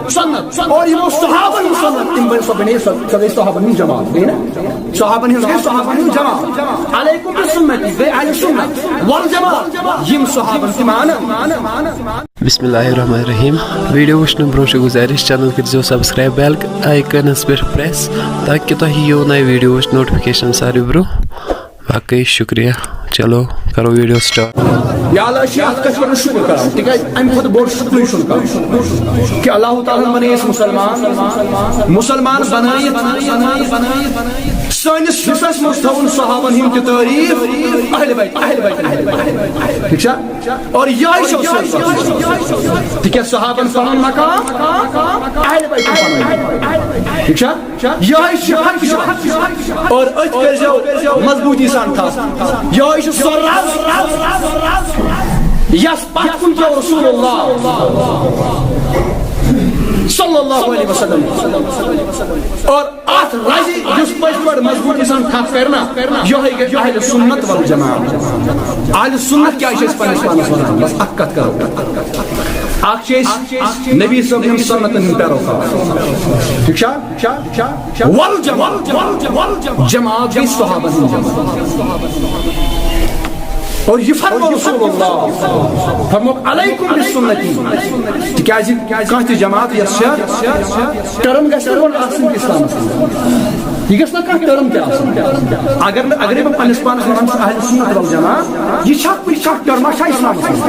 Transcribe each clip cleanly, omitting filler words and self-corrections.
سنت اور یہ صحابہ سنت تم بن سبنے سبے صحابہ نہیں جماعت گئی نا صحابہ نہیں جماعت علیکم بالسنت بے اہل سنت والجماعت یم صحابہ تمان بسم اللہ الرحمن الرحیم ویڈیو وچھنے برونٛہہ چھِ گزارش چینل کٔرزیو سبسکرایب بیل آیکَنس پٮ۪ٹھ پریس تاکہِ تۄہہِ یِیو نٔے ویڈیوٕچ نوٹفکیشن ساروی برونٛہہ باقٕے شُکریہ چلو کرو ویڈیو سٹارٹ یا اللہ شیخ کشور شکر کرو تکیاز امہ کھۄتہٕ بوٚڑ شکر چھُنہٕ کانٛہہ کہ اللہ تعالیٰ بنٲیِس مسلمان بنٲیِتھ سٲنِس حصس منٛز تھاوُن صحابن ہٕنٛدۍ تہِ تعریٖف اہل بیت ٹھیک چھا اور یہے چھِ تِکیازِ صحابن پنُن مقام اہل بیتن پنُن ٹھیک چھا یہے چھِ اور أتھۍ کٔرزیٚو مضبوٗطی سان تھاو یہے چھُ سۄ رز یس پتھ کُن پیٚو رسول اللہ صلی اللہ علیہ وسلم اور اتھ رزِ یُس پٔزۍ پٲٹھۍ مضبوٗطی سان تھپھ کرنا یہے گٔے اہل سنت والجماعت اہل سنت کیٛاہ چھِ أسۍ پننِس پانس ونان بس اکھ کتھ کرو اکھ چھِ أسۍ نبی صٲب ہٕنٛدۍ سنتن ہٕنٛدۍ پیروکار ٹھیک چھا والجماعت جماعت گٔے صحابن ہٕنٛز جماعت اور یہ فرمو رسول اللہ فرمو علیکم بالسنتی تکیازِ کانٛہہ تہِ جماعت یس چھِ ٹرم گژھِ نہٕ آسٕنۍ اسلامس یہ گژھِ نہٕ کانٛہہ ٹرم تہِ آسٕنۍ اگرے بہٕ پننِس پانس ونان چھُس اہل سنت والجماعت یہ چھا کانٛہہ ٹرما چھا اسلامس منٛز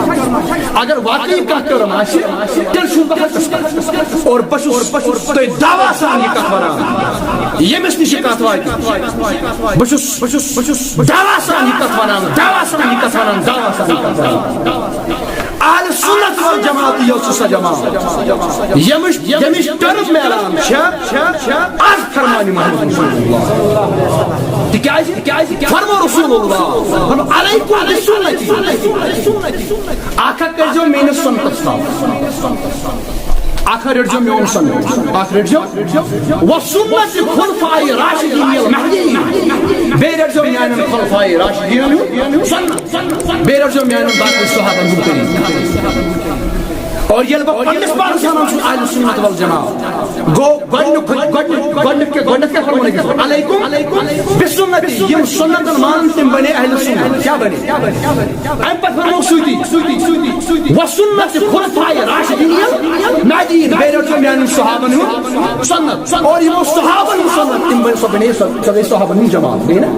اگر واقعی کانٛہہ ٹرم آسہِ تیٚلہِ چھُس بہٕ حقس اور بہٕ چھُس تۄہہِ دعوا سان یہ کتھ ونان ییٚمِس نِش یہِ کتھ واتہِ بہٕ چھُس دعوا سان یہ کتھ ونان دعوا سان یہ کتھ ونان دعوا سان یہ کتھ ونان اہل سنت والجماعت یہ چھِ سۄ جماعت ییٚمِچ ٹرم میلان چھِ از فرمانہِ محمد رسول اللہ تکیازِ فرمو رسول اللہ فرمو علیکم بالسنتی اکھ کٔرزیٚو میٲنِس سنتس تام اکھ رٔٹزیٚو میون سنت اکھ رٔٹزیٚو وسنت خلفاء راشدین المہدیین بیٚیہِ رٔٹزیٚو میانٮ۪ن خلفاء راشدین ہُنٛد سنت بیٚیہِ رٔٹزیٚو میانٮ۪ن باقٕے صحابن ہُنٛد طریٖقہٕ اور ییٚلہِ بہٕ پننِس پانس ونان چھُس اہل سنت والجماعت گوٚو گۄڈنیُک کیٛاہ فرمون أکِس علیکم بسنتی یِم سنتن مانن تِم بنے اہل سنت کیٛاہ بنے امہِ پتہٕ فرمو سۭتی وسنت خلفاء راشدین المہدیین بیٚیہِ رٔٹزیٚو میانٮ۪ن صحابن ہُنٛد سنت اور یِمو صحابن ہُنٛد سنت تِم بنے سۄ گٔے صحابن ہٕنٛز جماعت گٔے نا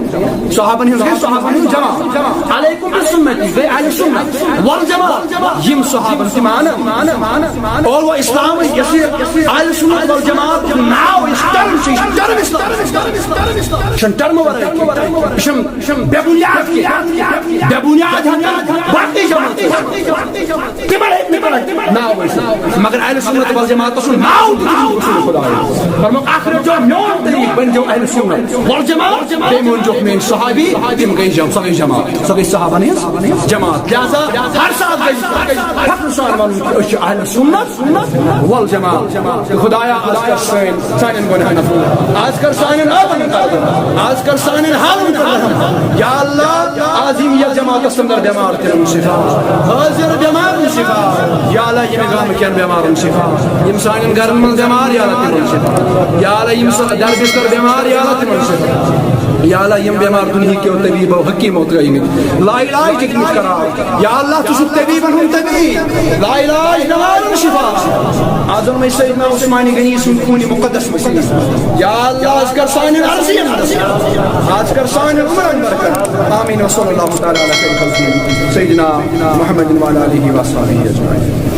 صحابن ہٕنٛز جماعت علیکم بالسنتی گٔے اہل سنت والجماعت یِم صحابن تہِ مانن اور وہ اسلام اہل سنت والجماعت ناو ٹرم اسلام ٹرم بے بنیاد باقی جماعت مگر اہل سنت والجماعت ناو فرمو آخر جو میون طریق بن جو اہل سنت والجماعت بیٚیہِ مونجوکھ میٲنۍ صحابی تِم گٔے سۄ گٔے جماعت سۄ گٔے صحابن ہٕنٛز جماعت لہذا ہر ساتہٕ گژھِ فخر سان ونُن کہ أسۍ چھِ اہل سنت والجماعت خدایا آز کر سانٮ۪ن گۄناہن آز کر سانٮ۪ن آبن آز کر سانٮ۪ن حالن یا اللہ آز یِم یتھ جماعتس اندر بٮ۪مار تِمن شفا حٲضر بٮ۪مارن شفا یا اللہ ییٚمہِ گامہٕ کٮ۪ن بٮ۪مارن شفا یِم سانٮ۪ن گرن منٛز بٮ۪مار یا اللہ تِمن شفا یا اللہ یِم دربِستر بٮ۪مار یا اللہ تِمن شفا یا اللہ یِم بٮ۪مار دُنہِکیو طبیٖبو حکیٖمو ترٛٲیمٕتۍ لا علاج دِتمٕتۍ قرار یا اللہ ژٕ چھُکھ طبیٖبن ہُنٛد طبیٖب لا علاج بٮ۪مارن شفا آز ووٚن مےٚ سیدنا عثمان غنی سُنٛد خوٗنہِ مُقدس وسیٖلہٕ یا اللہ آز کر سانٮ۪ن عرضین آز کر سانٮ۪ن عمرن برکت آمیٖن وصلی اللہ تعالیٰ علی خیر خلقہ سیدنا محمد وعلی آلہ وصحبہ اجمعین